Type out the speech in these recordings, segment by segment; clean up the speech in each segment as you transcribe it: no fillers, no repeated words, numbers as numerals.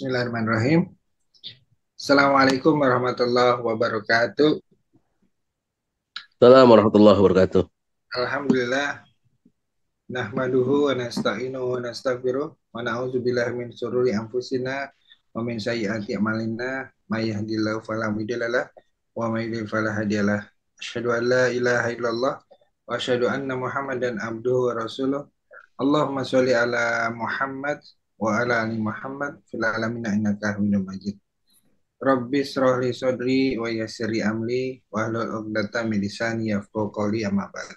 Bismillahirrahmanirrahim. Assalamualaikum warahmatullahi wabarakatuh. Assalamualaikum warahmatullahi wabarakatuh. Alhamdulillah. Nahmaduhu wa nasta'inuhu wa nastaghfiruh. Wa na'udzubillahi min syururi anfusina wa min sayyiati a'malina. May yahdihillahu fala mudhillalah wa may yudhlil fala hadiyalah. Asyhadu an la ilaha illallah wa asyhadu anna Muhammadan abduhu wa rasuluh. Allahumma sholli ala Muhammad wa ala ali Muhammad fil alamin innaka Hamidum Majid. Rabbi shrah li sodri wa yassir li amri wa hlul 'uqdatam min lisani yafqahu qawli amma ba'd.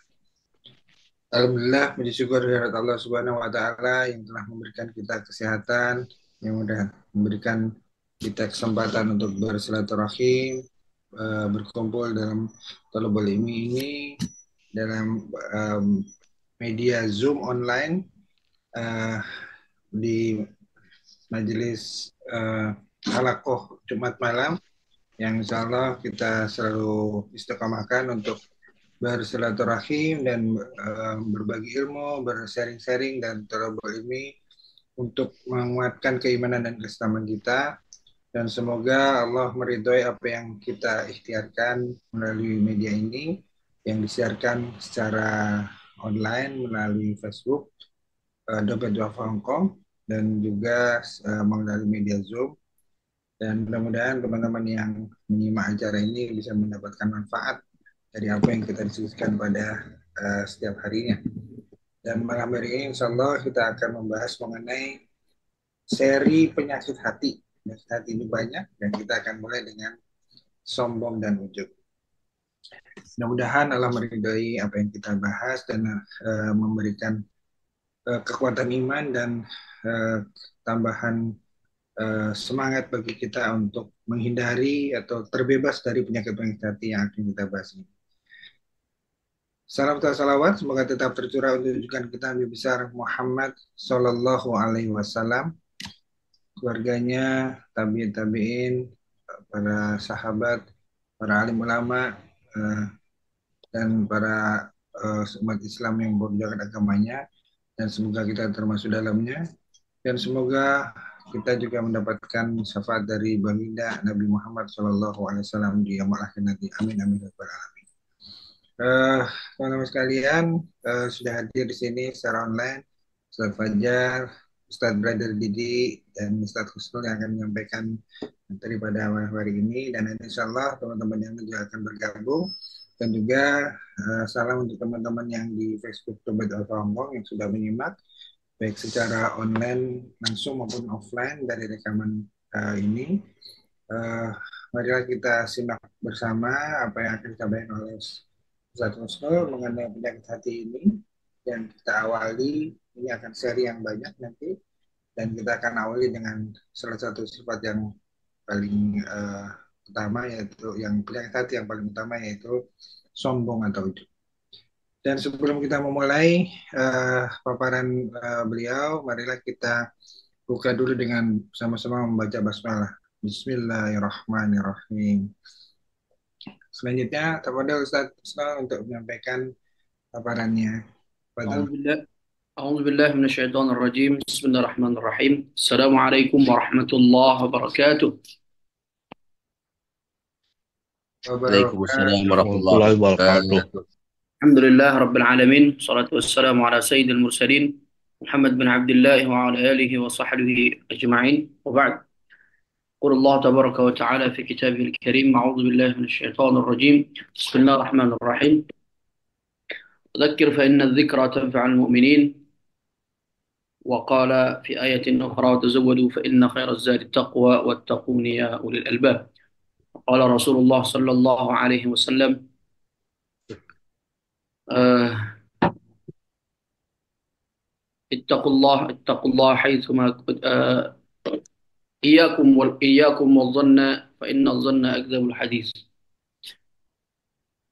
Alhamdulillah, puji syukur kehadirat Allah Subhanahu wa taala yang telah memberikan kita kesehatan, yang sudah memberikan kita kesempatan untuk bersilaturahim, berkumpul dalam Thalabul Ilmi ini dalam media Zoom online di majelis Halaqoh Jumat malam yang insya Allah kita selalu istiqomahkan untuk bersilaturahim dan berbagi ilmu, bersharing-sharing dan thalabul ilmi untuk menguatkan keimanan dan keislaman kita, dan semoga Allah meridhoi apa yang kita ikhtiarkan melalui media ini yang disiarkan secara online melalui Facebook Dompet Duafa Hongkong dan juga melalui media Zoom. Dan mudah-mudahan teman-teman yang menyimak acara ini bisa mendapatkan manfaat dari apa yang kita diskusikan pada setiap harinya. Dan malam hari ini insya Allah kita akan membahas mengenai seri penyakit hati. Penyakit hati ini banyak dan kita akan mulai dengan sombong dan ujub. Mudah-mudahan Allah meridhai apa yang kita bahas dan memberikan kekuatan iman dan tambahan semangat bagi kita untuk menghindari atau terbebas dari penyakit-penyakit hati yang akan kita bahas ini. Salam salawat semoga tetap tercurah untuk junjungan kita Nabi besar Muhammad Sallallahu Alaihi Wasallam, keluarganya, tabiin, para sahabat, para alim ulama, dan para umat Islam yang berjuang agamanya, dan semoga kita termasuk dalamnya, dan semoga kita juga mendapatkan syafaat dari baginda Nabi Muhammad Sallallahu Alaihi Wasallam di yaumul akhir nanti. Amin amin ya rabbal alamin. Teman-teman sekalian, sudah hadir di sini secara online Ustadz Fajar, Ustadz Brother Didi, dan Ustadz Husnul yang akan menyampaikan materi pada hari ini. Dan insya Allah teman-teman yang juga akan bergabung. Dan juga salam untuk teman-teman yang di Facebook Dompet Alfa Hongkong yang sudah menyimak, baik secara online langsung maupun offline dari rekaman ini. Marilah kita simak bersama apa yang akan disampaikan oleh Ustadz Husnul mengenai penyakit hati ini, yang kita awali, ini akan seri yang banyak nanti, dan kita akan awali dengan salah satu sifat yang paling utama, yaitu yang penyakit hati yang paling utama, yaitu sombong atau ujub. Dan sebelum kita memulai paparan beliau, marilah kita buka dulu dengan sama-sama membaca basmalah. Bismillahirrahmanirrahim. Selanjutnya, kepada Ustadz Husnul untuk menyampaikan paparannya. أعوذ Fadal. بالله أعوذ بالله من الشيطان الرجيم بسم الله الرحمن الرحيم السلام عليكم ورحمة الله وبركاته. Waalaikumsalam Wabarakatuh. warahmatullahi warahmatullahi wabarakatuh. wabarakatuh. الحمد لله رب العالمين والصلاة والسلام على سيد المرسلين محمد بن عبد الله وعلى آله وصحبه أجمعين وبعد. قول الله تبارك وتعالى في كتابه الكريم أعوذ بالله من الشيطان الرجيم بسم الله الرحمن الرحيم ذكر فإن الذكرى تنفع المؤمنين وقال في آية أخرى وتزودوا فإن خير الزاد التقوى واتقون يا أولي الألباب. قال رسول الله صلى الله عليه وسلم اتقوا الله حيثما إياكم والظن فإن الظن أكذب الحديث.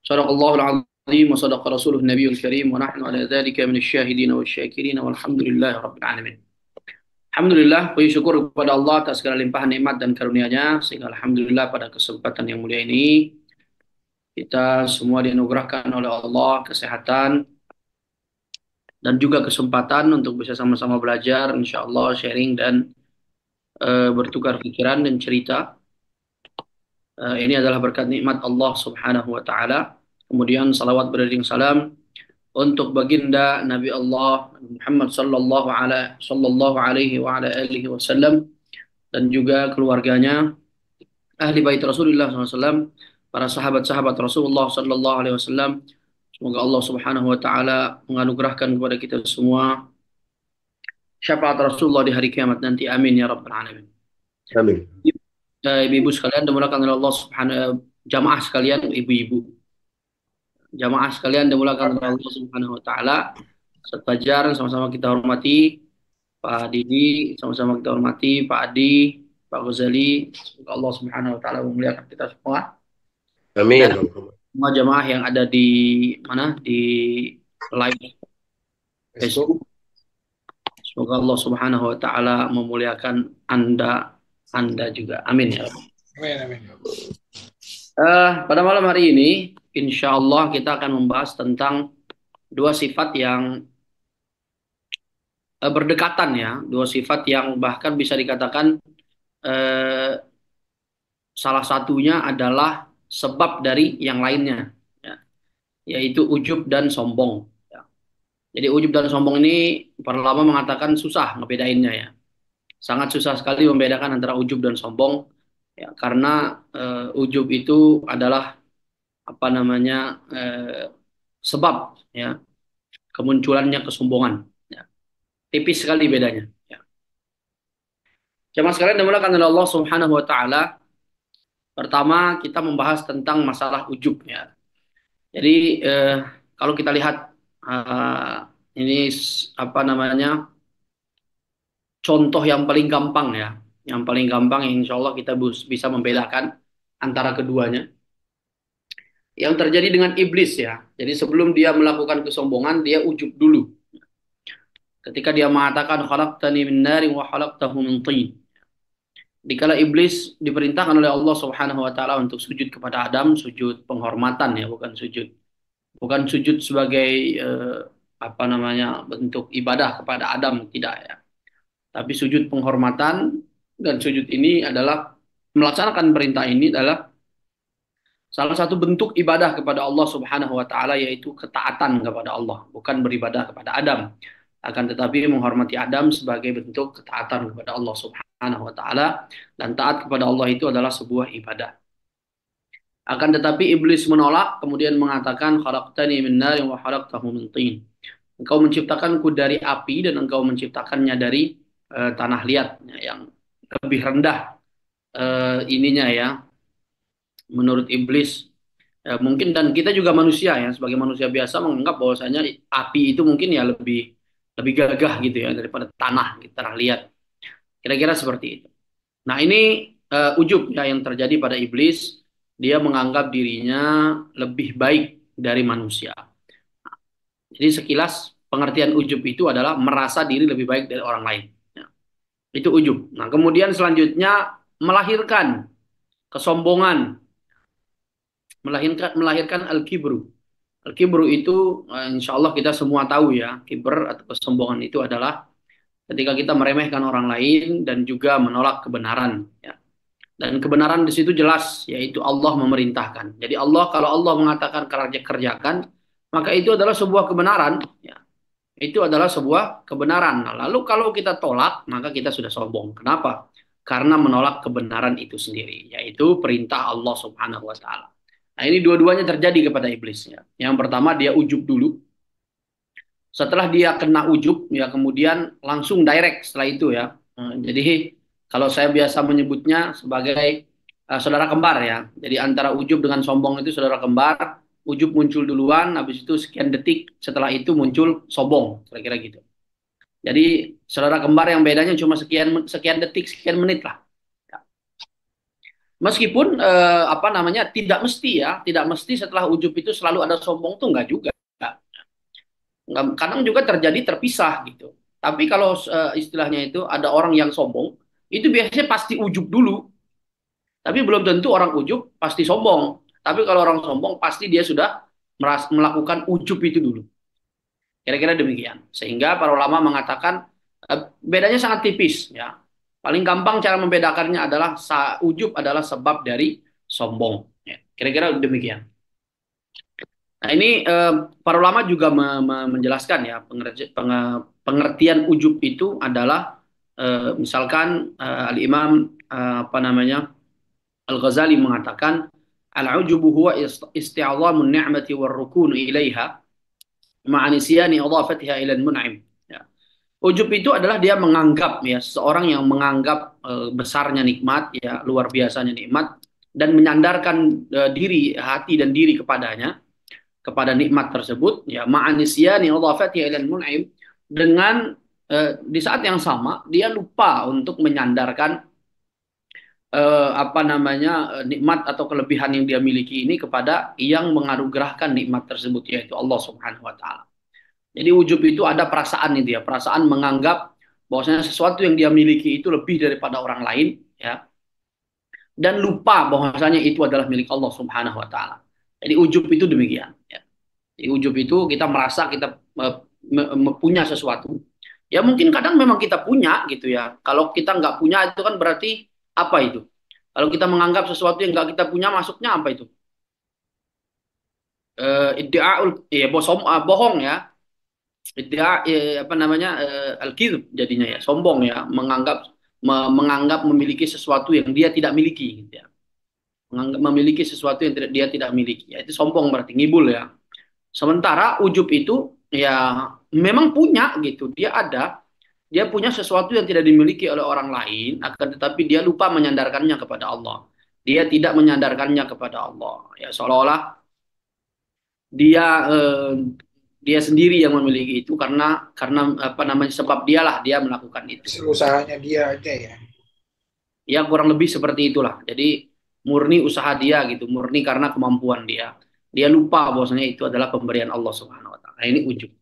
صدق الله العظيم وصدق رسوله النبي الكريم ونحن على ذلك من الشاهدين والشاكرين والحمد لله رب العالمين. Alhamdulillah, puji syukur kepada Allah atas segala limpahan nikmat dan karunia-Nya, sehingga alhamdulillah pada kesempatan yang mulia ini kita semua dianugerahkan oleh Allah kesehatan dan juga kesempatan untuk bisa sama-sama belajar, insya Allah sharing dan bertukar pikiran dan cerita. Ini adalah berkat nikmat Allah Subhanahu wa taala. Kemudian salawat beriring salam untuk baginda Nabi Allah Muhammad sallallahu alaihi wa ala alihi wasallam dan juga keluarganya, ahli bait Rasulullah SAW, para sahabat-sahabat Rasulullah sallallahu alaihi wasallam. Semoga Allah Subhanahu wa taala menganugerahkan kepada kita semua syafaat Rasulullah di hari kiamat nanti. Amin ya rabbal alamin. Amin. Ibu-ibu sekalian dimulakan oleh Allah Subhanahu, jamaah sekalian, ibu-ibu, jamaah sekalian dimulakan oleh Allah Subhanahu wa taala. Sefajar sama-sama kita hormati Pak Didi, sama-sama kita hormati Pak Adi, Pak Ghazali. Semoga Allah Subhanahu wa taala memuliakan kita semua. Amin. Dan semua jamaah yang ada di mana, di live Facebook. Semoga Allah Subhanahu wa taala memuliakan Anda juga. Amin ya Rabb. Amin, amin. Pada malam hari ini, insya Allah kita akan membahas tentang dua sifat yang berdekatan ya, dua sifat yang bahkan bisa dikatakan salah satunya adalah sebab dari yang lainnya, ya, yaitu ujub dan sombong. Ya. Jadi ujub dan sombong ini para ulama mengatakan susah ngebedainnya ya, sangat susah sekali membedakan antara ujub dan sombong, ya, karena ujub itu adalah apa namanya sebab ya kemunculannya kesombongan. Ya. Tipis sekali bedanya. Ya. Jemaah sekalian dimulakan oleh Allah Subhanahu wa taala. Pertama kita membahas tentang masalah ujub ya. Jadi kalau kita lihat ini apa namanya contoh yang paling gampang ya, yang paling gampang yang insya Allah kita bisa membedakan antara keduanya. Yang terjadi dengan iblis ya. Jadi sebelum dia melakukan kesombongan dia ujub dulu. Ketika dia mengatakan khalaqtani min narin wa khalaqtahu min tin. Dikala iblis diperintahkan oleh Allah Subhanahu wa taala untuk sujud kepada Adam, sujud penghormatan ya, bukan sujud sebagai apa namanya bentuk ibadah kepada Adam, tidak ya. Tapi sujud penghormatan, dan sujud ini adalah melaksanakan perintah ini adalah salah satu bentuk ibadah kepada Allah Subhanahu wa taala, yaitu ketaatan kepada Allah, bukan beribadah kepada Adam. Akan tetapi menghormati Adam sebagai bentuk ketaatan kepada Allah Subhanahu wa taala, dan taat kepada Allah itu adalah sebuah ibadah. Akan tetapi iblis menolak, kemudian mengatakan khalaqtani min narin wa khalaqtahu min tin. Engkau menciptakanku dari api dan engkau menciptakannya dari tanah liat yang lebih rendah ininya ya, menurut iblis. Mungkin, dan kita juga manusia ya, sebagai manusia biasa menganggap bahwasanya api itu mungkin ya lebih gagah gitu ya daripada tanah, tanah liat. Kira-kira seperti itu. Nah ini ujub ya yang terjadi pada iblis. Dia menganggap dirinya lebih baik dari manusia. Jadi sekilas pengertian ujub itu adalah merasa diri lebih baik dari orang lain. Ya. Itu ujub. Nah kemudian selanjutnya melahirkan kesombongan, melahirkan al-kibru. Al-kibru itu insya Allah kita semua tahu ya, kibr atau kesombongan itu adalah ketika kita meremehkan orang lain dan juga menolak kebenaran. Ya. Dan kebenaran di situ jelas, yaitu Allah memerintahkan. Jadi Allah, kalau Allah mengatakan kerjakan, maka itu adalah sebuah kebenaran. Ya. Itu adalah sebuah kebenaran. Nah, lalu kalau kita tolak, maka kita sudah sombong. Kenapa? Karena menolak kebenaran itu sendiri, yaitu perintah Allah Subhanahu wa taala. Nah, ini dua-duanya terjadi kepada iblisnya. Yang pertama dia ujub dulu. Setelah dia kena ujub, ya kemudian langsung direct setelah itu ya. Jadi kalau saya biasa menyebutnya sebagai saudara kembar ya. Jadi antara ujub dengan sombong itu saudara kembar. Ujub muncul duluan, habis itu sekian detik setelah itu muncul sombong, kira-kira gitu. Jadi saudara kembar yang bedanya cuma sekian detik, sekian menit lah. Ya. Meskipun apa namanya tidak mesti ya, tidak mesti setelah ujub itu selalu ada sombong tuh, enggak juga. Kadang juga terjadi terpisah gitu. Tapi kalau istilahnya itu ada orang yang sombong, itu biasanya pasti ujub dulu. Tapi belum tentu orang ujub pasti sombong. Tapi kalau orang sombong pasti dia sudah melakukan ujub itu dulu. Kira-kira demikian. Sehingga para ulama mengatakan bedanya sangat tipis ya. Paling gampang cara membedakannya adalah ujub adalah sebab dari sombong. Ya, kira-kira demikian. Nah, ini para ulama juga menjelaskan ya pengertian ujub itu adalah misalkan Al-Imam apa namanya Al-Ghazali mengatakan al-ujubu huwa isti'zamun ni'mati war rukunu ilaiha ma'a nisyani idhafatiha ila al-mun'im. Ya. Ujub itu adalah dia menganggap ya seseorang yang menganggap besarnya nikmat ya luar biasanya nikmat dan menyandarkan diri hati dan diri kepada nikmat tersebut ya ma'anisyani idhafatiha ila al-mun'im dengan di saat yang sama dia lupa untuk menyandarkan apa namanya nikmat atau kelebihan yang dia miliki ini kepada yang menganugerahkan nikmat tersebut yaitu Allah Subhanahu wa taala. Jadi ujub itu ada perasaan itu ya, perasaan menganggap bahwasanya sesuatu yang dia miliki itu lebih daripada orang lain ya dan lupa bahwasanya itu adalah milik Allah Subhanahu wa taala. Jadi ujub itu demikian ya. Jadi ujub itu kita merasa kita punya sesuatu. Ya mungkin kadang memang kita punya gitu ya. Kalau kita nggak punya itu kan berarti apa itu? Kalau kita menganggap sesuatu yang nggak kita punya masuknya apa itu? Iddiaul ya bohong ya. Iddia apa namanya al-kizb jadinya ya, sombong ya, menganggap memiliki sesuatu yang dia tidak miliki gitu ya. Menganggap memiliki sesuatu yang dia tidak miliki. Ya, itu sombong berarti ngibul ya. Sementara ujub itu ya memang punya gitu, dia punya sesuatu yang tidak dimiliki oleh orang lain, akan tetapi dia lupa menyandarkannya kepada Allah. Dia tidak menyandarkannya kepada Allah. Ya seolah-olah dia dia sendiri yang memiliki itu karena apa namanya sebab dialah dia melakukan itu. Hasil usahanya dia aja ya. Ya kurang lebih seperti itulah. Jadi murni usaha dia gitu, murni karena kemampuan dia. Dia lupa bahwasanya itu adalah pemberian Allah Subhanahu wa taala. Nah, ini ujub.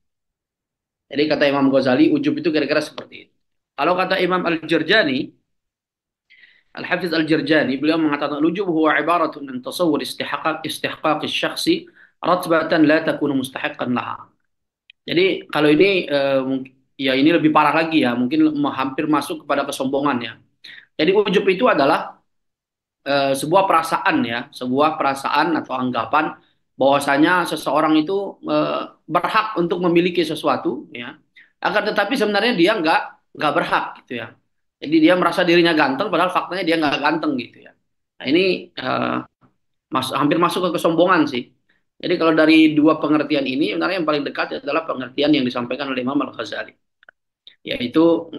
Jadi kata Imam Ghazali, ujub itu kira-kira seperti itu. Kalau kata Imam Al-Jurjani, Al-Hafiz Al-Jurjani, beliau mengatakan ujub huwa ibaratun an tasawwur istihqaq asy-syakhsi ratbatan la takunu mustahiqqan laha. Jadi kalau ini ya ini lebih parah lagi ya, mungkin hampir masuk kepada kesombongan ya. Jadi ujub itu adalah sebuah perasaan ya, sebuah perasaan atau anggapan bahwasanya seseorang itu berhak untuk memiliki sesuatu ya. Akan tetapi sebenarnya dia nggak berhak gitu ya. Jadi dia merasa dirinya ganteng padahal faktanya dia nggak ganteng gitu ya. Nah, ini hampir masuk ke kesombongan sih. Jadi kalau dari dua pengertian ini sebenarnya yang paling dekat adalah pengertian yang disampaikan oleh Imam Al-Ghazali, yaitu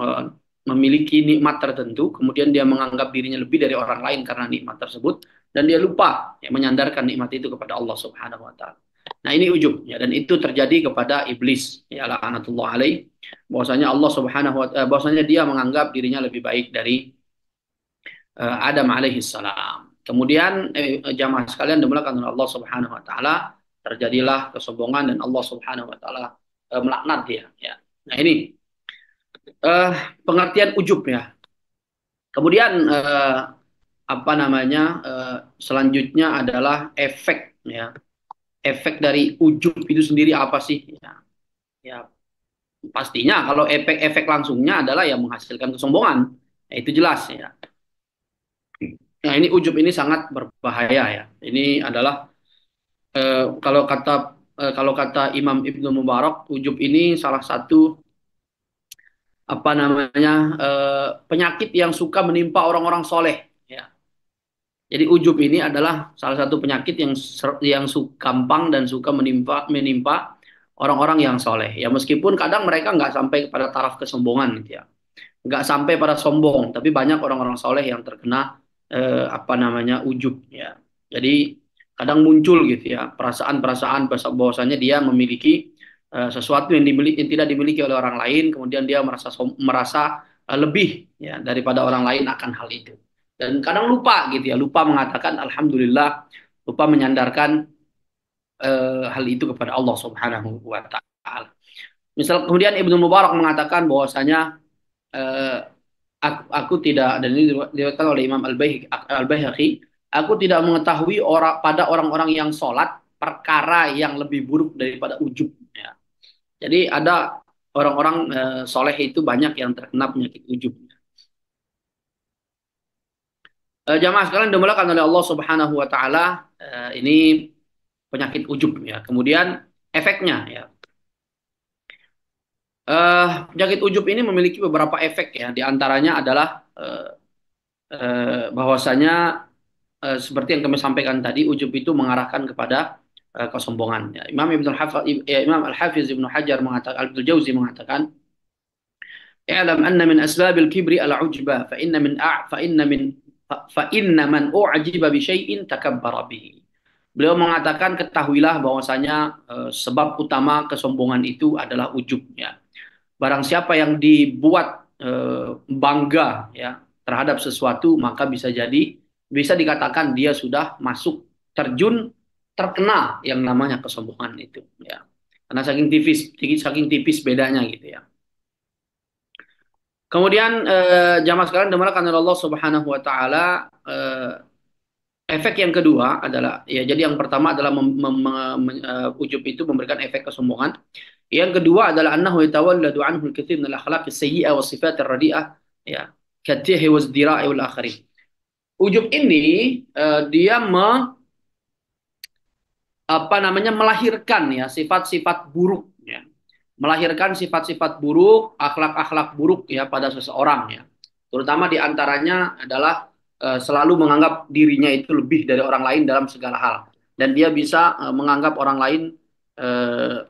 memiliki nikmat tertentu, kemudian dia menganggap dirinya lebih dari orang lain karena nikmat tersebut, dan dia lupa ya, menyandarkan nikmat itu kepada Allah Subhanahu Wa Taala. Nah ini ujub ya, dan itu terjadi kepada iblis ya laknatullah alaih, bahwasanya Allah Subhanahu Wa Taala bahwasanya dia menganggap dirinya lebih baik dari Adam alaihi salam. Kemudian jamaah sekalian dimulakan oleh Allah Subhanahu Wa Taala, terjadilah kesombongan dan Allah Subhanahu Wa Taala melaknat dia ya. Nah ini uh, pengertian ujub ya. Kemudian apa namanya selanjutnya adalah efek ya. Efek dari ujub itu sendiri apa sih? Ya, ya pastinya kalau efek-efek langsungnya adalah yang menghasilkan kesombongan. Ya, itu jelas ya. Nah ini ujub ini sangat berbahaya ya. Ini adalah kalau kata Imam Ibnu Mubarak, ujub ini salah satu apa namanya penyakit yang suka menimpa orang-orang soleh ya. Jadi ujub ini adalah salah satu penyakit yang gampang dan suka menimpa orang-orang yang soleh ya, meskipun kadang mereka nggak sampai pada taraf kesombongan gitu ya, nggak sampai pada sombong, tapi banyak orang-orang soleh yang terkena apa namanya ujub ya. Jadi kadang muncul gitu ya perasaan-perasaan bahwasanya dia memiliki sesuatu yang tidak dimiliki oleh orang lain, kemudian dia merasa lebih ya daripada orang lain akan hal itu. Dan kadang lupa gitu ya, lupa mengatakan alhamdulillah, lupa menyandarkan hal itu kepada Allah Subhanahu wa taala. Misal kemudian Ibnu Mubarak mengatakan bahwasanya eh, aku tidak, dan ini diriwayatkan oleh Imam Al-Baihaqi, aku tidak mengetahui pada orang-orang yang sholat perkara yang lebih buruk daripada ujub ya. Jadi ada orang-orang soleh itu banyak yang terkena penyakit ujub. Jamaah sekalian dimuliakan oleh Allah Subhanahu wa taala, ini penyakit ujub ya. Kemudian efeknya ya. Penyakit ujub ini memiliki beberapa efek ya. Di antaranya adalah bahwasanya seperti yang kami sampaikan tadi, ujub itu mengarahkan kepada kesombongan. Ya. Imam Al-Hafiz Ibnu Hajar mengatakan, Al-Ibnu Jauzi mengatakan, "I'lam anna min asbabil kibri al-ujba, fa inna man u'jiba bi syai'in takabbara bihi." Beliau mengatakan, ketahuilah bahwasanya sebab utama kesombongan itu adalah ujub ya. Barang siapa yang dibuat bangga ya terhadap sesuatu, maka bisa dikatakan dia sudah masuk, terjun, terkena yang namanya kesombongan itu ya. Karena saking tipis bedanya gitu ya. Kemudian jamaah sekalian dimuliakan oleh Allah Subhanahu wa taala, efek yang kedua adalah ya, jadi yang pertama adalah ujub itu memberikan efek kesombongan. Yang kedua adalah annahu yatawalladu anhu al-katsir min al-akhlaq as-sayyi'ah wa sifat ar-radi'ah ya, katihi wa izdira'i wal akharin. Ujub ini dia melahirkan ya sifat-sifat buruk ya. Melahirkan sifat-sifat buruk, akhlak-akhlak buruk ya pada seseorang ya. Terutama di antaranya adalah selalu menganggap dirinya itu lebih dari orang lain dalam segala hal, dan dia bisa menganggap orang lain eh,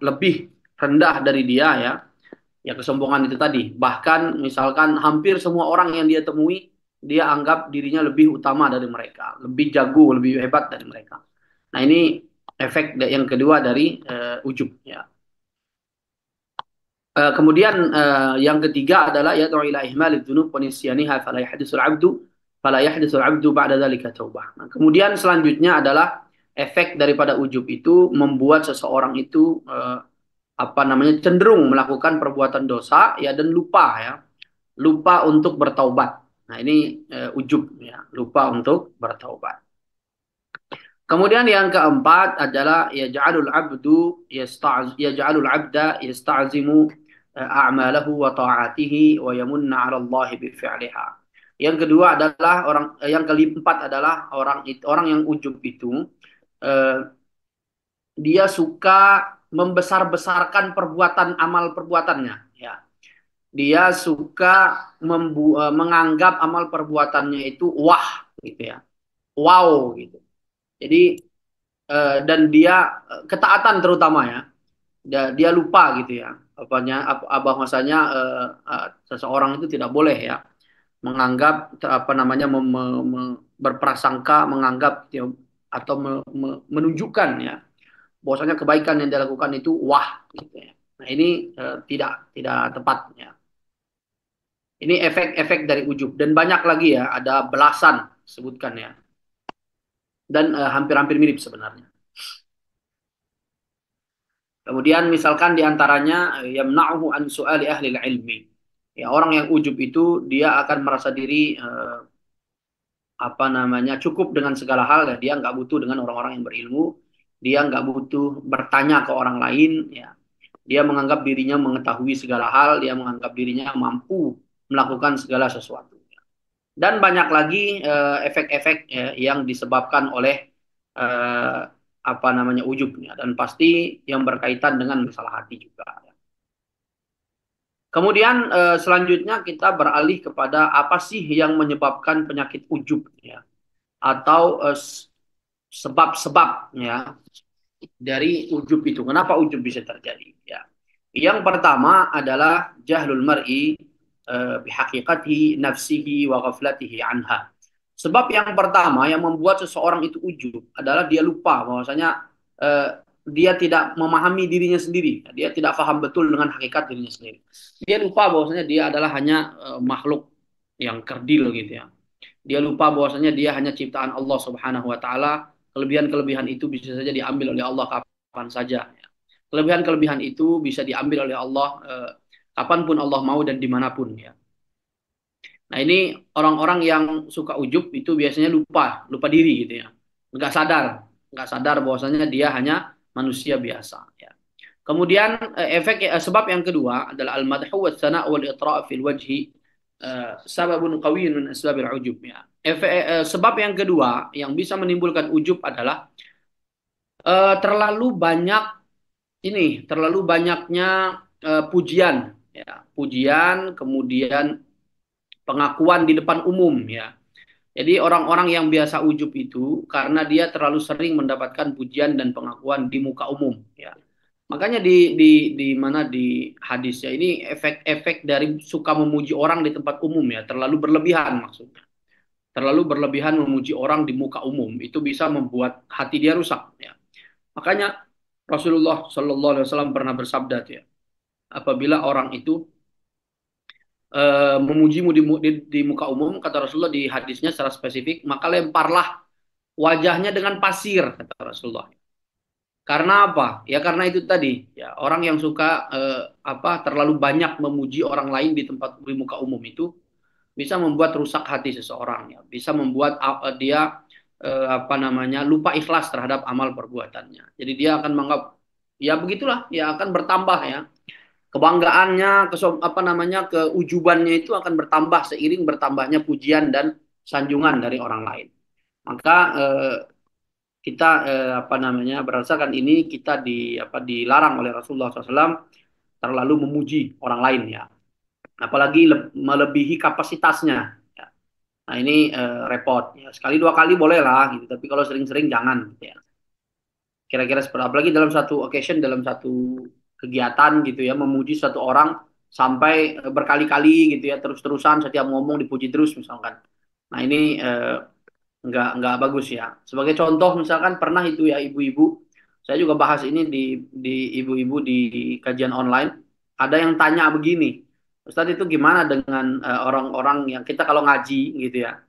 lebih rendah dari dia ya. Ya, kesombongan itu tadi. Bahkan misalkan hampir semua orang yang dia temui, dia anggap dirinya lebih utama dari mereka, lebih jago, lebih hebat dari mereka. Nah, ini efek yang kedua dari ujub ya. Kemudian yang ketiga adalah yad'u ila ihmalid dzunub wa nisyaniha fala yahditsul 'abdu ba'da dzalika taubah. Nah, kemudian selanjutnya adalah efek daripada ujub itu membuat seseorang itu cenderung melakukan perbuatan dosa ya, dan lupa untuk bertaubat. Nah, ini ujub ya, lupa untuk bertaubat. Kemudian yang keempat adalah yaj'alul 'abda yasta'zimu a'malahu wa ta'atihi wa yamunna 'ala Allah bi fi'liha. Yang kedua adalah yang keempat adalah orang yang ujub itu eh, dia suka membesar-besarkan amal perbuatannya ya. Dia suka menganggap amal perbuatannya itu wah gitu ya. Wow gitu. Jadi dan dia ketaatan terutama ya. Dia lupa gitu ya. Bahwasanya seseorang itu tidak boleh ya menganggap berprasangka, menganggap ya, atau menunjukkan ya bahwasanya kebaikan yang dilakukan itu wah gitu ya. Nah, ini tidak tepat ya. Ini efek-efek dari ujub, dan banyak lagi ya, ada belasan sebutkan ya. Dan hampir-hampir mirip sebenarnya. Kemudian misalkan diantaranya yamna'uhu an su'ali ahli ilmi. Ya, orang yang ujub itu dia akan merasa diri cukup dengan segala hal ya. Dia nggak butuh dengan orang-orang yang berilmu. Dia nggak butuh bertanya ke orang lain ya. Dia menganggap dirinya mengetahui segala hal. Dia menganggap dirinya mampu melakukan segala sesuatu. Dan banyak lagi efek-efek yang disebabkan oleh ujubnya, dan pasti yang berkaitan dengan masalah hati juga. Kemudian selanjutnya kita beralih kepada apa sih yang menyebabkan penyakit ujub ya, atau sebab-sebab ya dari ujub itu. Kenapa ujub bisa terjadi ya? Yang pertama adalah jahlul mar'i bihaqiqati nafsihi wa ghaflatihi anha. Sebab yang pertama yang membuat seseorang itu ujub adalah dia lupa bahwasanya dia tidak memahami dirinya sendiri. Dia tidak paham betul dengan hakikat dirinya sendiri. Dia lupa bahwasanya dia adalah hanya makhluk yang kerdil gitu ya. Dia lupa bahwasanya dia hanya ciptaan Allah Subhanahu wa taala. Kelebihan-kelebihan itu bisa saja diambil oleh Allah kapan saja. Kelebihan-kelebihan itu bisa diambil oleh Allah kapanpun Allah mau dan dimanapun ya. Nah, ini orang-orang yang suka ujub itu biasanya lupa diri gitu ya. Nggak sadar bahwasanya dia hanya manusia biasa ya. Kemudian sebab yang kedua adalah al-madhu wa tsana' wal itra' fil wajhi sababun qawiyyun min asbabil ujub ya. Sebab yang kedua yang bisa menimbulkan ujub adalah terlalu banyak terlalu banyaknya pujian ya, pujian kemudian pengakuan di depan umum ya. Jadi orang-orang yang biasa ujub itu karena dia terlalu sering mendapatkan pujian dan pengakuan di muka umum ya. Makanya di mana di hadisnya ini efek-efek dari suka memuji orang di tempat umum ya, terlalu berlebihan maksudnya. Terlalu berlebihan memuji orang di muka umum itu bisa membuat hati dia rusak ya. Makanya Rasulullah Shallallahu Alaihi Wasallam pernah bersabda ya, apabila orang itu memujimu di muka umum, kata Rasulullah di hadisnya secara spesifik, maka lemparlah wajahnya dengan pasir, kata Rasulullah. Karena apa? Ya karena itu tadi, ya orang yang suka terlalu banyak memuji orang lain di muka umum itu bisa membuat rusak hati seseorang, ya, bisa membuat dia lupa ikhlas terhadap amal perbuatannya. Jadi dia akan menganggap ya begitulah, ya akan bertambah ya kebanggaannya, keujubannya itu akan bertambah seiring bertambahnya pujian dan sanjungan dari orang lain. Maka kita berdasarkan ini kita dilarang oleh Rasulullah SAW terlalu memuji orang lain ya, apalagi melebihi kapasitasnya. Ya. Nah ini repot. Ya. Sekali dua kali boleh lah gitu, tapi kalau sering-sering jangan. Gitu ya. Kira-kira seperti apalagi dalam satu occasion, dalam satu kegiatan gitu ya, memuji satu orang sampai berkali-kali gitu ya, terus-terusan setiap ngomong dipuji terus misalkan. Nah ini nggak bagus ya. Sebagai contoh misalkan pernah itu ya ibu-ibu, saya juga bahas ini di ibu-ibu di kajian online, ada yang tanya begini, Ustadz itu gimana dengan orang-orang yang kita kalau ngaji gitu ya,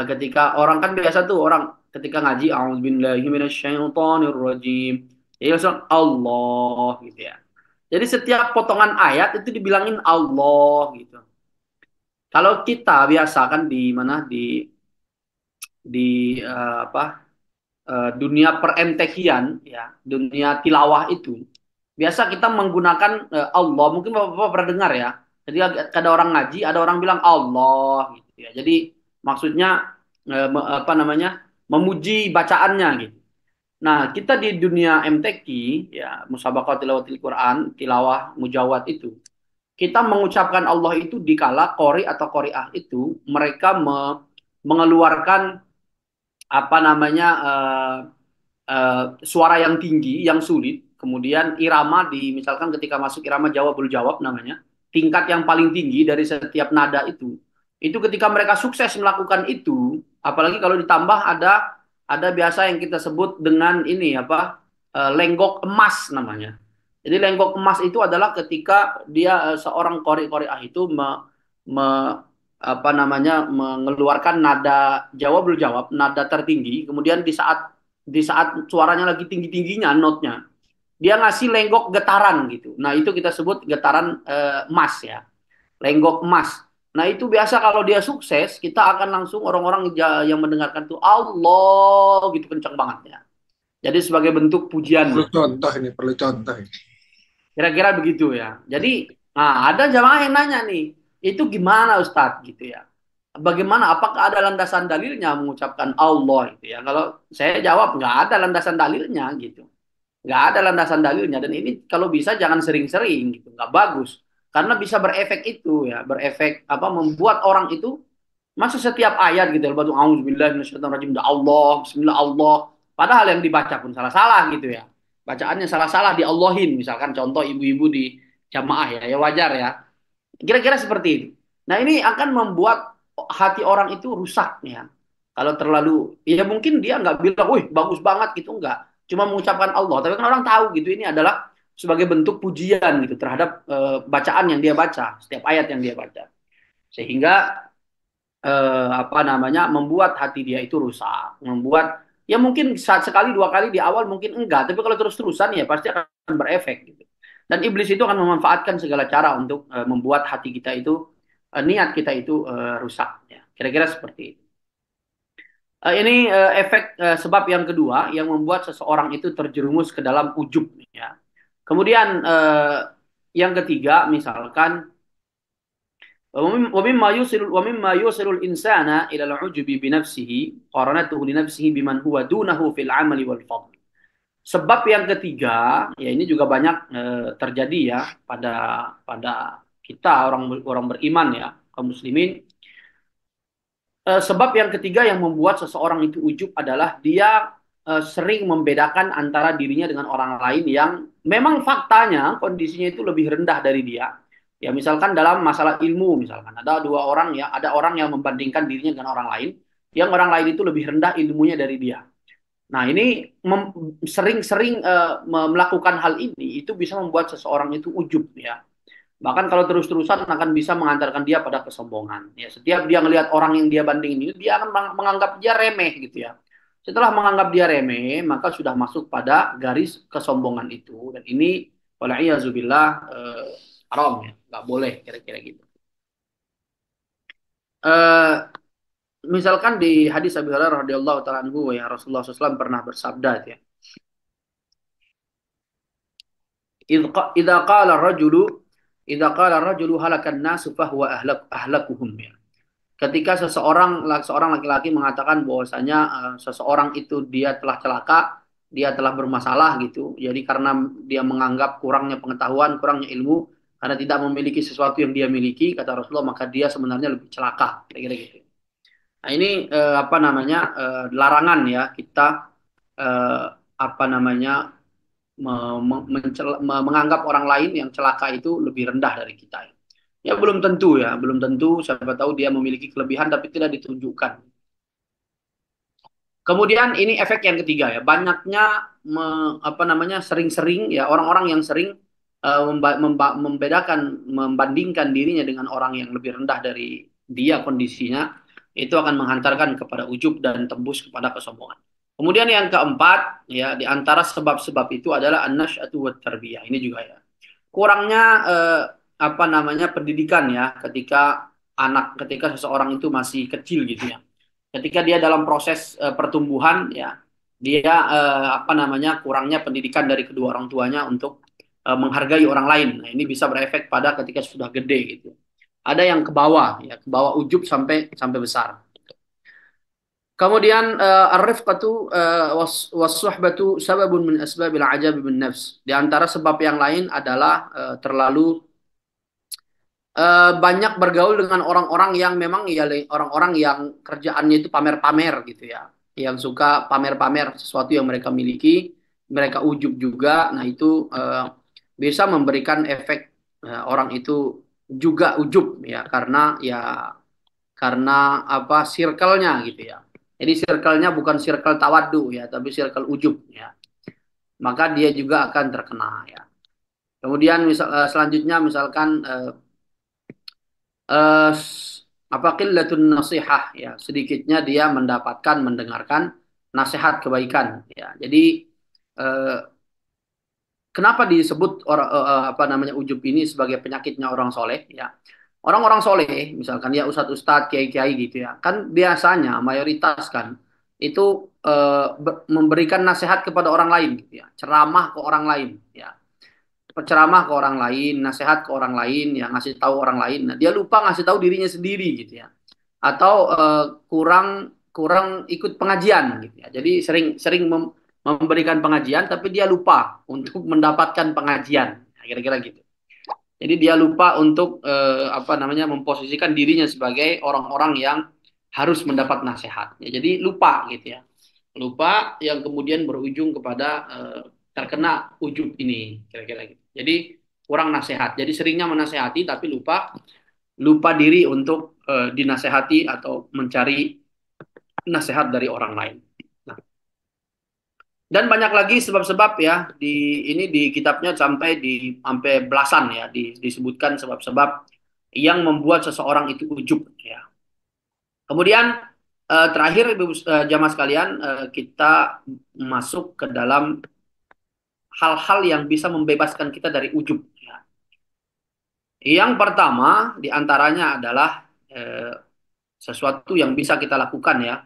ketika orang kan biasa tuh orang ketika ngaji a'udzubillahi minasyaitonirrajim ya langsung Allah gitu ya. Jadi setiap potongan ayat itu dibilangin Allah gitu. Kalau kita biasa kan di mana di dunia per-MTQ-an ya, dunia tilawah itu biasa kita menggunakan Allah, mungkin Bapak-bapak pernah dengar ya. Jadi ada orang ngaji, ada orang bilang Allah gitu ya. Jadi maksudnya memuji bacaannya gitu. Nah, kita di dunia MTQ ya, musabaqah tilawatil Quran, tilawah mujawad itu, kita mengucapkan Allah itu dikala qori atau qoriah itu mereka mengeluarkan suara yang tinggi, yang sulit, kemudian irama misalkan ketika masuk irama jawabul jawab namanya, tingkat yang paling tinggi dari setiap nada itu ketika mereka sukses melakukan itu, apalagi kalau ditambah ada biasa yang kita sebut dengan ini lenggok emas namanya. Jadi lenggok emas itu adalah ketika dia seorang qori-qoriah itu mengeluarkan nada jawabul jawab, nada tertinggi, kemudian di saat suaranya lagi tinggi-tingginya notnya, dia ngasih lenggok getaran gitu. Nah, itu kita sebut getaran emas ya. Lenggok emas. Nah, itu biasa kalau dia sukses, kita akan langsung orang-orang yang mendengarkan tuh Allah gitu kencang banget ya. Jadi sebagai bentuk pujian. Perlu contoh ini. Kira-kira begitu ya. Jadi, ada jamaah yang nanya nih, itu gimana Ustadz gitu ya. Bagaimana? Apakah ada landasan dalilnya mengucapkan Allah gitu ya? Kalau saya jawab nggak ada landasan dalilnya gitu, nggak ada landasan dalilnya. Dan ini kalau bisa jangan sering-sering gitu, nggak bagus karena bisa berefek itu ya, berefek membuat orang itu masuk setiap ayat gitu, batu auzubillahi minasyaitonirrajim Allah, bismillah Allah. Padahal yang dibaca pun salah-salah gitu ya. Bacaannya salah-salah diallahin misalkan contoh ibu-ibu di jamaah ya, ya wajar ya. Kira-kira seperti itu. Nah, ini akan membuat hati orang itu rusak ya. Kalau terlalu, ya mungkin dia nggak bilang, wih bagus banget gitu, nggak. Cuma mengucapkan Allah. Tapi kan orang tahu gitu, ini adalah sebagai bentuk pujian gitu terhadap bacaan yang dia baca, setiap ayat yang dia baca. Sehingga membuat hati dia itu rusak. Membuat, ya mungkin sekali dua kali di awal mungkin enggak. Tapi kalau terus-terusan ya pasti akan berefek gitu. Dan iblis itu akan memanfaatkan segala cara untuk membuat hati kita itu, niat kita itu rusak. Ya. Kira-kira seperti itu. Ini efek sebab yang kedua yang membuat seseorang itu terjerumus ke dalam ujub. Ya. Kemudian yang ketiga misalkan ومما يوصل الإنسان إلى العجب بنفسه قارنته لنفسه بمن هو دونه في العمل والفضل. Sebab yang ketiga, ya ini juga banyak terjadi ya pada pada kita orang orang beriman ya, kaum muslimin. Sebab yang ketiga yang membuat seseorang itu ujub adalah dia sering membedakan antara dirinya dengan orang lain yang memang faktanya kondisinya itu lebih rendah dari dia. Ya misalkan dalam masalah ilmu misalkan ada dua orang ya, ada orang yang membandingkan dirinya dengan orang lain, yang orang lain itu lebih rendah ilmunya dari dia. Nah ini sering-sering melakukan hal ini itu bisa membuat seseorang itu ujub ya. Bahkan kalau terus-terusan akan bisa mengantarkan dia pada kesombongan. Ya, setiap dia melihat orang yang dia bandingin itu, dia akan menganggap dia remeh gitu ya. Setelah menganggap dia remeh, maka sudah masuk pada garis kesombongan itu. Dan ini, walaiyazubillah, haram ya. Nggak boleh kira-kira gitu. Misalkan di hadis Abu Hurairah radhiyallahu taala anhu ya Rasulullah SAW pernah bersabda ya. Idza qala ar-rajulu halakan nasu fahuwa ahlakuhum ya. Ketika seorang laki-laki mengatakan bahwasanya seseorang itu dia telah celaka, dia telah bermasalah gitu. Jadi karena dia menganggap kurangnya pengetahuan, kurangnya ilmu, karena tidak memiliki sesuatu yang dia miliki, kata Rasulullah, maka dia sebenarnya lebih celaka, kira-kira gitu. Nah, ini apa namanya larangan ya kita apa namanya menganggap orang lain yang celaka itu lebih rendah dari kita. Ya belum tentu ya, belum tentu. Siapa tahu dia memiliki kelebihan tapi tidak ditunjukkan. Kemudian ini efek yang ketiga ya, banyaknya apa namanya sering-sering ya orang-orang yang sering membandingkan dirinya dengan orang yang lebih rendah dari dia kondisinya, itu akan menghantarkan kepada ujub dan tembus kepada kesombongan. Kemudian yang keempat ya di antara sebab-sebab itu adalah an-nasy'atu wat tarbiyah. Ini juga ya. Kurangnya apa namanya pendidikan ya ketika seseorang itu masih kecil gitu ya. Ketika dia dalam proses pertumbuhan ya dia apa namanya kurangnya pendidikan dari kedua orang tuanya untuk menghargai orang lain. Nah, ini bisa berefek pada ketika sudah gede gitu. Ada yang ke bawah ya, ke bawah ujub sampai besar. Kemudian ar-rifqatu was-suhbatu sababun min asbabil ajab bin nafs. Di antara sebab yang lain adalah terlalu banyak bergaul dengan orang-orang yang memang ya orang-orang yang kerjaannya itu pamer-pamer gitu ya. Yang suka pamer-pamer sesuatu yang mereka miliki, mereka ujub juga. Nah, itu bisa memberikan efek orang itu juga ujub ya karena apa circle-nya gitu ya. Jadi circle-nya bukan circle tawaddu ya, tapi circle ujub ya. Maka dia juga akan terkena ya. Kemudian selanjutnya misalkan eh, apa qillatun nasihah ya, sedikitnya dia mendengarkan nasihat kebaikan ya. Jadi eh, kenapa disebut orang apa namanya ujub ini sebagai penyakitnya orang soleh ya? Orang-orang soleh, misalkan ya ustadz-ustadz, kiai-kiai gitu ya, kan biasanya mayoritas kan itu memberikan nasihat kepada orang lain, gitu ya, ceramah ke orang lain, ya, ceramah ke orang lain, nasihat ke orang lain, ya ngasih tahu orang lain. Nah, dia lupa ngasih tahu dirinya sendiri, gitu ya, atau kurang kurang ikut pengajian, gitu ya. Jadi sering memberikan pengajian, tapi dia lupa untuk mendapatkan pengajian, nah, kira-kira gitu. Jadi dia lupa untuk apa namanya memposisikan dirinya sebagai orang-orang yang harus mendapat nasihat. Ya, jadi lupa gitu ya. Lupa yang kemudian berujung kepada terkena ujub ini kira-kira gitu. Jadi kurang nasihat. Jadi seringnya menasehati tapi lupa diri untuk dinasehati atau mencari nasihat dari orang lain. Nah, dan banyak lagi sebab-sebab ya di kitabnya sampai belasan ya disebutkan sebab-sebab yang membuat seseorang itu ujub ya. Kemudian terakhir Ibu jamaah sekalian kita masuk ke dalam hal-hal yang bisa membebaskan kita dari ujub ya. Yang pertama diantaranya adalah sesuatu yang bisa kita lakukan ya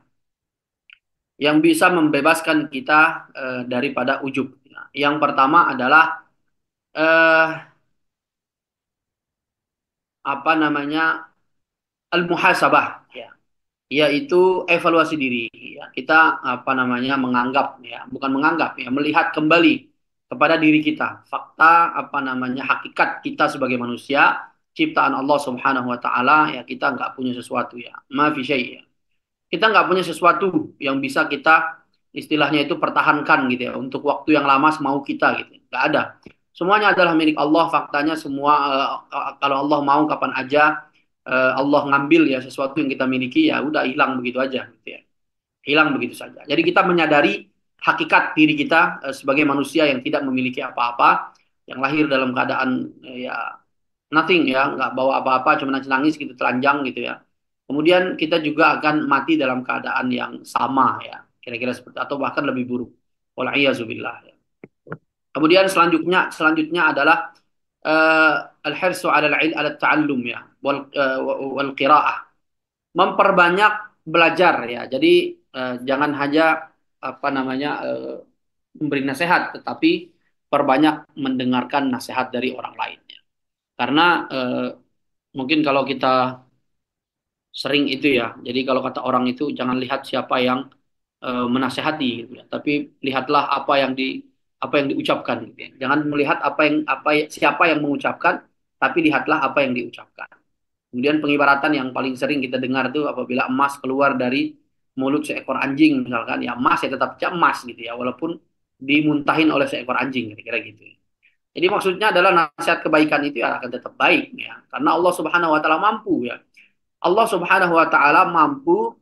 yang bisa membebaskan kita daripada ujub. Nah, yang pertama adalah apa namanya al-muhasabah ya, yaitu evaluasi diri ya. Kita menganggap ya, bukan menganggap ya, melihat kembali kepada diri kita, fakta hakikat kita sebagai manusia, ciptaan Allah Subhanahu wa taala ya, kita nggak punya sesuatu ya. Ma fi syai' ya. Kita nggak punya sesuatu yang bisa kita istilahnya itu pertahankan gitu ya untuk waktu yang lama semau kita gitu. Nggak ada. Semuanya adalah milik Allah. Faktanya semua kalau Allah mau kapan aja Allah ngambil ya sesuatu yang kita miliki ya udah hilang begitu aja gitu ya. Hilang begitu saja. Jadi kita menyadari hakikat diri kita sebagai manusia yang tidak memiliki apa-apa, yang lahir dalam keadaan ya nothing ya, nggak bawa apa-apa, cuma nangis gitu, telanjang gitu ya. Kemudian kita juga akan mati dalam keadaan yang sama ya, kira-kira seperti atau bahkan lebih buruk. Wal'iyazubillah. Ya. Kemudian selanjutnya adalah al-hirsu 'ala al-'ilm 'ala ta'allum ya, wal qira'ah. Memperbanyak belajar ya. Jadi jangan hanya memberi nasihat, tetapi perbanyak mendengarkan nasihat dari orang lain. Ya. Karena mungkin kalau kita sering itu ya. Jadi kalau kata orang itu jangan lihat siapa yang menasehati gitu ya, tapi lihatlah apa yang diucapkan gitu ya. Jangan melihat siapa yang mengucapkan, tapi lihatlah apa yang diucapkan. Kemudian pengibaratan yang paling sering kita dengar itu apabila emas keluar dari mulut seekor anjing misalkan ya emas ya tetap emas gitu ya walaupun dimuntahin oleh seekor anjing kira-kira gitu. Jadi maksudnya adalah nasihat kebaikan itu ya akan tetap baik ya karena Allah Subhanahu wa taala mampu ya. Allah Subhanahu wa taala mampu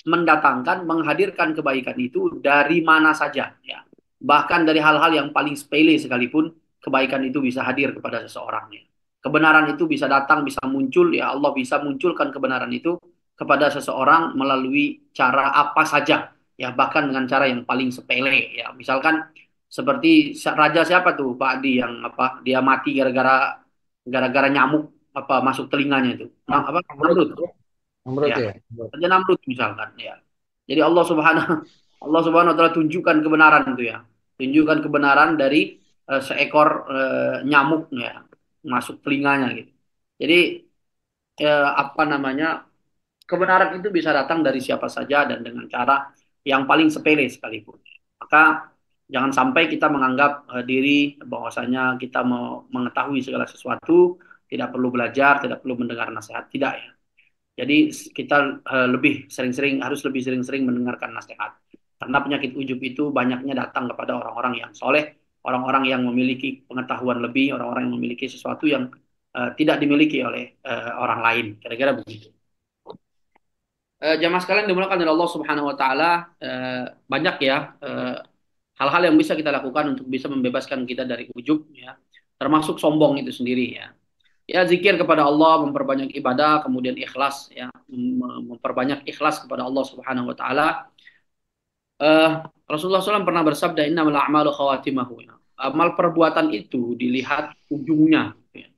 mendatangkan, menghadirkan kebaikan itu dari mana saja ya. Bahkan dari hal-hal yang paling sepele sekalipun kebaikan itu bisa hadir kepada seseorang ya. Kebenaran itu bisa datang, bisa muncul ya, Allah bisa munculkan kebenaran itu kepada seseorang melalui cara apa saja ya, bahkan dengan cara yang paling sepele ya. Misalkan seperti raja siapa tuh Pak Adi yang dia mati gara-gara nyamuk masuk telinganya itu. Namrud. Namrud Ya. ya. Raja Namrud misalkan ya. Jadi Allah Subhanahu wa taala tunjukkan kebenaran itu ya. Tunjukkan kebenaran dari seekor nyamuk ya masuk telinganya gitu. Jadi kebenaran itu bisa datang dari siapa saja dan dengan cara yang paling sepele sekalipun. Maka jangan sampai kita menganggap diri bahwasanya kita mau mengetahui segala sesuatu, tidak perlu belajar, tidak perlu mendengar nasihat, tidak ya. Jadi kita harus lebih sering-sering mendengarkan nasihat. Karena penyakit ujub itu banyaknya datang kepada orang-orang yang soleh, orang-orang yang memiliki pengetahuan lebih, orang-orang yang memiliki sesuatu yang tidak dimiliki oleh orang lain. Kira-kira begitu. Jamaah sekalian dimulakan oleh Allah Subhanahu wa taala, banyak ya hal-hal yang bisa kita lakukan untuk bisa membebaskan kita dari ujub ya, termasuk sombong itu sendiri ya. Ya zikir kepada Allah, memperbanyak ibadah, kemudian ikhlas ya, memperbanyak ikhlas kepada Allah Subhanahu wa taala. Rasulullah SAW pernah bersabda innamal a'malu khawatimahu ya. Amal perbuatan itu dilihat ujungnya ya.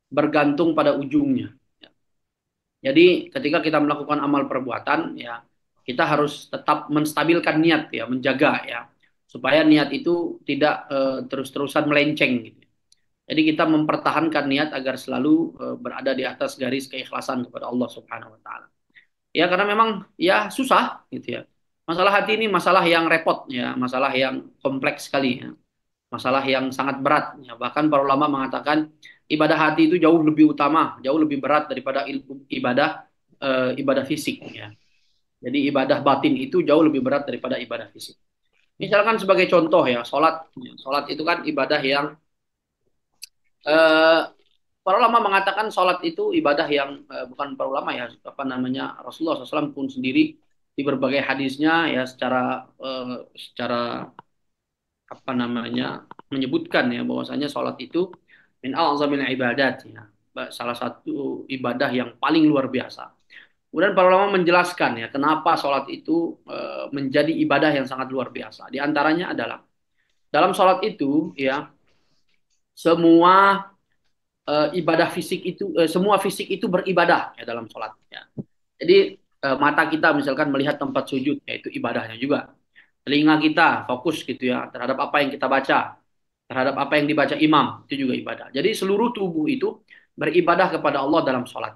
Bergantung pada ujungnya. Jadi ketika kita melakukan amal perbuatan ya kita harus tetap menstabilkan niat ya, menjaga ya supaya niat itu tidak terus-terusan melenceng gitu. Jadi kita mempertahankan niat agar selalu berada di atas garis keikhlasan kepada Allah Subhanahu wa taala. Ya karena memang ya susah gitu ya. Masalah hati ini masalah yang repot ya, masalah yang kompleks sekali ya. Masalah yang sangat berat ya. Bahkan para ulama mengatakan ibadah hati itu jauh lebih utama, jauh lebih berat daripada ibadah fisik ya. Jadi ibadah batin itu jauh lebih berat daripada ibadah fisik. Misalkan sebagai contoh ya, sholat. Sholat itu kan ibadah yang para ulama mengatakan sholat itu ibadah yang bukan para ulama ya, Rasulullah SAW pun sendiri di berbagai hadisnya ya secara menyebutkan ya bahwasanya sholat itu min a'zamil ibadat ya, salah satu ibadah yang paling luar biasa. Kemudian para ulama menjelaskan ya kenapa sholat itu menjadi ibadah yang sangat luar biasa. Di antaranya adalah dalam sholat itu ya semua ibadah fisik itu semua fisik itu beribadah ya dalam sholat ya. Jadi mata kita misalkan melihat tempat sujud yaitu ibadahnya juga. Telinga kita fokus gitu ya terhadap apa yang kita baca, terhadap apa yang dibaca imam itu juga ibadah. Jadi seluruh tubuh itu beribadah kepada Allah dalam sholat.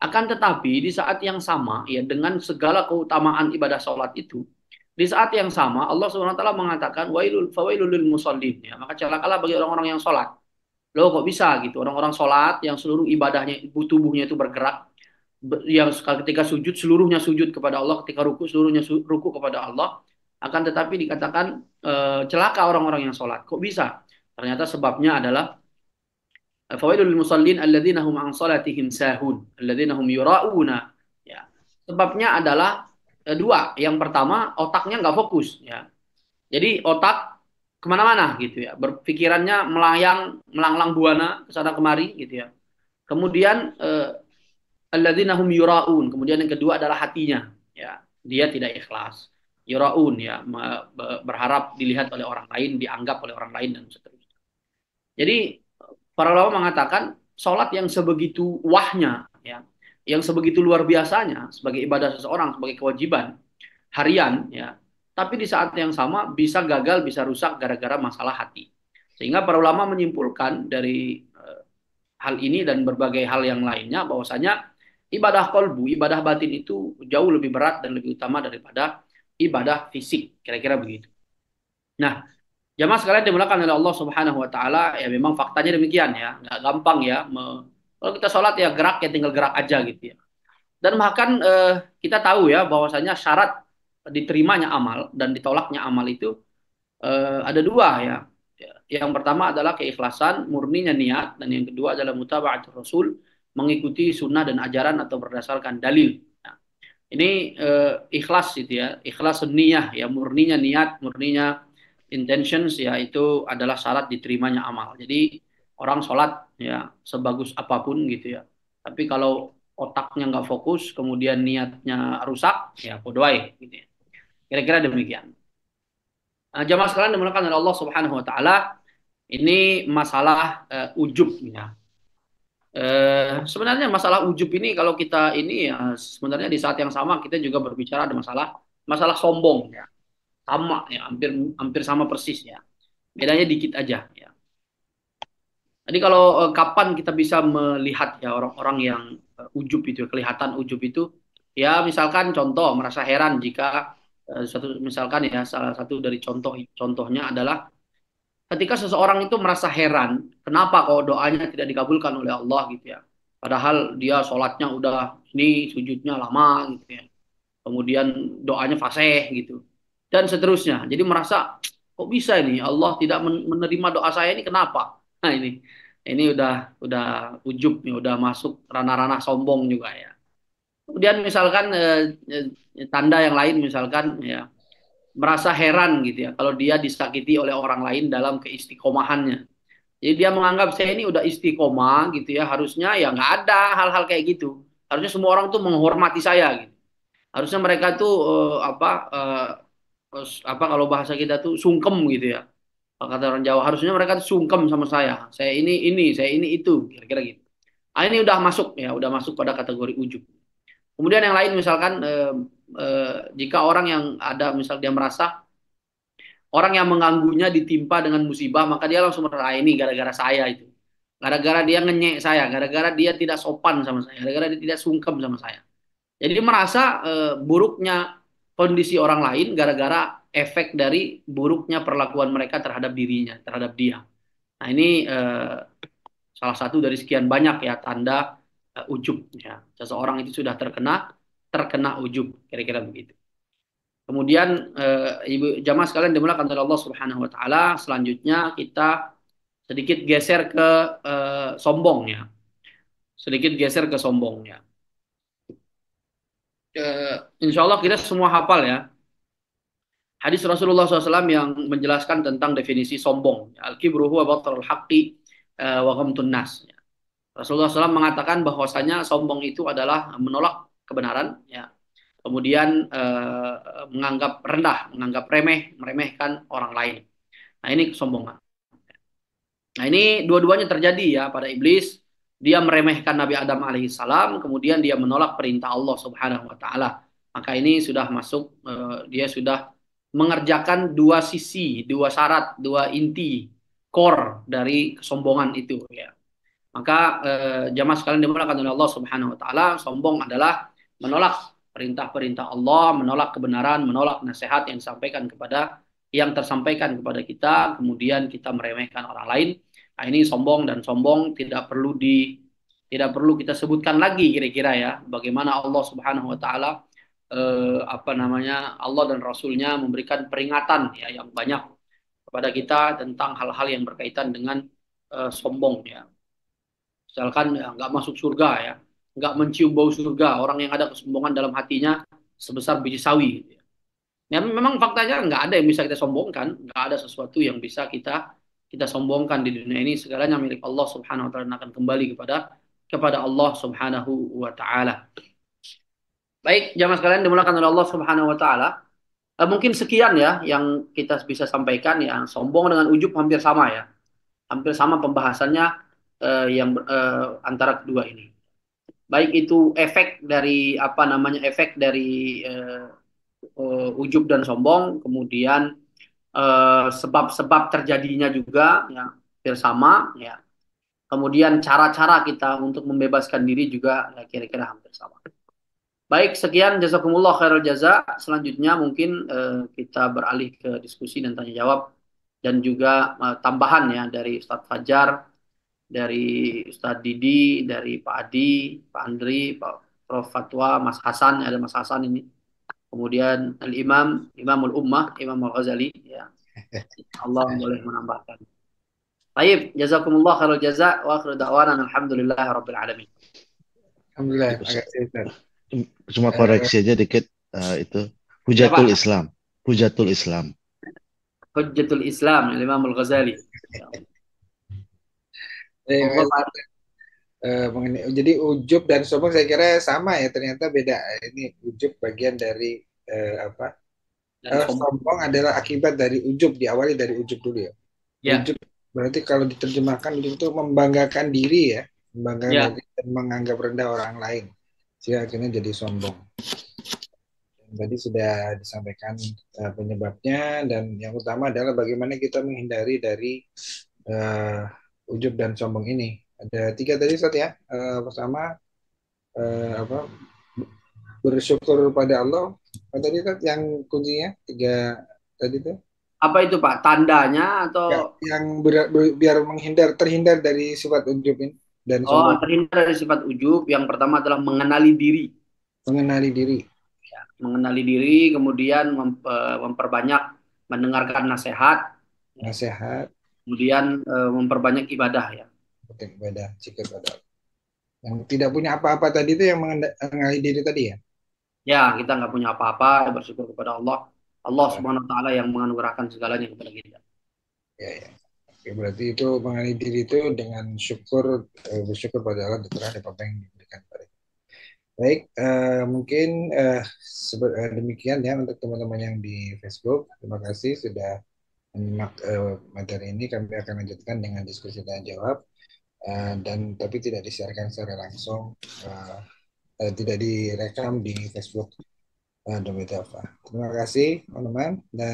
Akan tetapi di saat yang sama ya dengan segala keutamaan ibadah sholat itu, di saat yang sama Allah Subhanahu wa taala mengatakan fawailul lil musallin ya, maka celakalah bagi orang-orang yang sholat. Loh kok bisa gitu? Orang-orang sholat yang seluruh ibadahnya, tubuhnya itu bergerak, yang ketika sujud seluruhnya sujud kepada Allah, ketika ruku seluruhnya ruku kepada Allah. Akan tetapi dikatakan celaka orang-orang yang sholat. Kok bisa? Ternyata sebabnya adalah fawailul lil musallin alladzina hum an salatihim sahun, alladzina hum yura'una. Ya. Sebabnya adalah dua. Yang pertama, otaknya nggak fokus. Ya. Jadi otak kemana-mana gitu ya, berpikirannya melayang, melanglang buana ke sana kemari gitu ya. Kemudian alladzina hum yuraun. Kemudian yang kedua adalah hatinya. Ya, dia tidak ikhlas. Yuraun ya, berharap dilihat oleh orang lain, dianggap oleh orang lain dan seterusnya. Jadi para ulama mengatakan sholat yang sebegitu wahnya, ya, yang sebegitu luar biasanya sebagai ibadah seseorang, sebagai kewajiban harian, ya, tapi di saat yang sama bisa gagal, bisa rusak gara-gara masalah hati. Sehingga para ulama menyimpulkan dari hal ini dan berbagai hal yang lainnya bahwasanya ibadah kolbu, ibadah batin itu jauh lebih berat dan lebih utama daripada ibadah fisik, kira-kira begitu. Nah, jamaah sekalian dimuliakan oleh Allah Subhanahu wa taala, ya memang faktanya demikian ya, nggak gampang ya. Kalau kita sholat ya gerak ya tinggal gerak aja gitu ya. Dan bahkan kita tahu ya bahwasanya syarat diterimanya amal dan ditolaknya amal itu ada dua ya. Yang pertama adalah keikhlasan, murninya niat, dan yang kedua adalah mutaba'atul Rasul, mengikuti sunnah dan ajaran atau berdasarkan dalil. Nah, ini ikhlas itu ya, ikhlas niyah ya, murninya niat, murninya intentions ya, itu adalah syarat diterimanya amal. Jadi orang sholat ya sebagus apapun gitu ya, tapi kalau otaknya nggak fokus, kemudian niatnya rusak, ya bodoh aja gitu ya. Kira-kira demikian. Nah, jamaah sekalian dimuliakan oleh Allah Subhanahu wa taala, ini masalah ujub ya. Sebenarnya masalah ujub ini kalau kita ini ya sebenarnya di saat yang sama kita juga berbicara ada masalah sombong ya. Sama ya, hampir hampir sama persis ya. Bedanya dikit aja ya. Jadi kalau kapan kita bisa melihat ya orang-orang yang ujub itu, kelihatan ujub itu, ya misalkan contoh merasa heran jika misalkan ya salah satu dari contohnya adalah ketika seseorang itu merasa heran, kenapa kok doanya tidak dikabulkan oleh Allah gitu ya. Padahal dia sholatnya udah ini sujudnya lama gitu ya. Kemudian doanya fasih gitu. Dan seterusnya. Jadi merasa kok bisa ini Allah tidak menerima doa saya ini kenapa? Nah ini udah ujub nih, udah masuk ranah-ranah sombong juga ya. Kemudian misalkan tanda yang lain misalkan ya merasa heran gitu ya kalau dia disakiti oleh orang lain dalam keistiqomahannya. Jadi dia menganggap saya ini udah istiqomah gitu ya, harusnya ya nggak ada hal-hal kayak gitu. Harusnya semua orang tuh menghormati saya gitu. Harusnya mereka tuh apa kalau bahasa kita tuh sungkem gitu ya. Kalau kata orang Jawa harusnya mereka tuh sungkem sama saya. Saya ini, saya ini itu, kira-kira gitu. Ah, ini udah masuk ya, udah masuk pada kategori ujub. Kemudian yang lain misalkan jika orang yang ada misal dia merasa orang yang mengganggunya ditimpa dengan musibah, maka dia langsung merasa "Ah, ini gara-gara saya itu. Gara-gara dia ngenyek saya, gara-gara dia tidak sopan sama saya, gara-gara dia tidak sungkem sama saya. Jadi merasa buruknya kondisi orang lain gara-gara efek dari buruknya perlakuan mereka terhadap dirinya, terhadap dia. Nah ini salah satu dari sekian banyak ya tanda ujub. Ya. Seseorang itu sudah terkena ujub, kira-kira begitu. Kemudian ibu jamaah sekalian dimuliakan oleh Allah Subhanahu wa taala, selanjutnya kita sedikit geser ke sombong ya. Sedikit geser ke sombong ya. Insya Allah kita semua hafal ya hadis Rasulullah SAW yang menjelaskan tentang definisi sombong. Al-kibru huwa batarul haqqi wa ghamtun nas. Rasulullah SAW mengatakan bahwasanya sombong itu adalah menolak kebenaran ya. Kemudian menganggap rendah, menganggap remeh, meremehkan orang lain. Nah, ini kesombongan. Nah, ini dua-duanya terjadi ya pada iblis. Dia meremehkan Nabi Adam alaihissalam, kemudian dia menolak perintah Allah Subhanahu wa taala. Maka ini sudah masuk dia sudah mengerjakan dua sisi, dua syarat, dua inti core dari kesombongan itu ya. Maka jamaah sekalian dimulakan oleh Allah Subhanahu wa taala, sombong adalah menolak perintah-perintah Allah, menolak kebenaran, menolak nasihat yang tersampaikan kepada kita, kemudian kita meremehkan orang lain. Nah, ini sombong, dan sombong tidak perlu kita sebutkan lagi kira-kira ya, bagaimana Allah Subhanahu wa taala Allah dan Rasulnya memberikan peringatan ya yang banyak kepada kita tentang hal-hal yang berkaitan dengan sombong ya. Misalkan ya, nggak masuk surga ya, nggak mencium bau surga, orang yang ada kesombongan dalam hatinya sebesar biji sawi. Gitu ya. Ya, memang faktanya nggak ada yang bisa kita sombongkan, nggak ada sesuatu yang bisa kita kita sombongkan di dunia ini. Segalanya milik Allah Subhanahu Wa Taala, dan akan kembali kepada Allah Subhanahu Wa Taala. Baik, jamaah sekalian dimulakan oleh Allah Subhanahu Wa Taala. Mungkin sekian ya yang kita bisa sampaikan ya. Sombong dengan ujub hampir sama ya, hampir sama pembahasannya antara kedua ini. Baik itu efek dari ujub dan sombong, kemudian sebab-sebab terjadinya juga ya hampir sama ya. Kemudian cara-cara kita untuk membebaskan diri juga ya, kira-kira hampir sama. Baik, sekian jazakumullah khairul jaza. Selanjutnya mungkin kita beralih ke diskusi dan tanya jawab, dan juga tambahan ya dari Ustadz Fajar, dari Ustadz Didi, dari Pak Adi, Pak Andri, Pak Prof Fatwa, Mas Hasan, ada Mas Hasan ini. Kemudian Al-Imam, Imamul Ummah, Imam Al-Ghazali ya. Allah boleh menambahkan. Baik, jazakumullah khairul jaza wa akhiru da'wana alhamdulillahi rabbil alamin. Alhamdulillah, terima kasih Ustaz. Cuma koreksi aja dikit, itu Hujatul Islam. Hujatul Islam. Hujjatul Islam, Imam Al-Ghazali. Jadi ujub dan sombong saya kira sama ya, ternyata beda. Ini ujub bagian dari apa? Sombong adalah akibat dari ujub, diawali dari ujub dulu ya. Ujub berarti kalau diterjemahkan ujub itu membanggakan diri ya, membanggakan diri dan menganggap rendah orang lain, sehingga akhirnya jadi sombong. Tadi sudah disampaikan penyebabnya, dan yang utama adalah bagaimana kita menghindari dari ujub dan sombong ini. Ada 3 tadi Ustaz ya. Pertama bersyukur pada Allah. Tadi Ustaz yang kuncinya 3 tadi tuh. Apa itu Pak? Tandanya atau ya, yang biar terhindar dari sifat ujub ini dan sombong. Terhindar dari sifat ujub, yang pertama adalah mengenali diri. Mengenali diri. Mengenali diri, kemudian memperbanyak mendengarkan nasihat, kemudian memperbanyak ibadah ya. Ibadah, zikir pada Allah. Yang tidak punya apa-apa tadi itu yang mengenali diri tadi ya. Ya, kita nggak punya apa-apa, bersyukur kepada Allah. Allah Subhanahu Wa Taala yang menganugerahkan segalanya kepada kita. Ya. Oke, berarti itu mengenali diri itu dengan bersyukur pada Allah terhadap apa yang diberikan kepada kita. Baik, mungkin demikian ya untuk teman-teman yang di Facebook. Terima kasih sudah menyimak materi ini. Kami akan lanjutkan dengan diskusi dan jawab, dan tapi tidak disiarkan secara langsung, tidak direkam di Facebook Domain Dava. Terima kasih teman-teman. Dan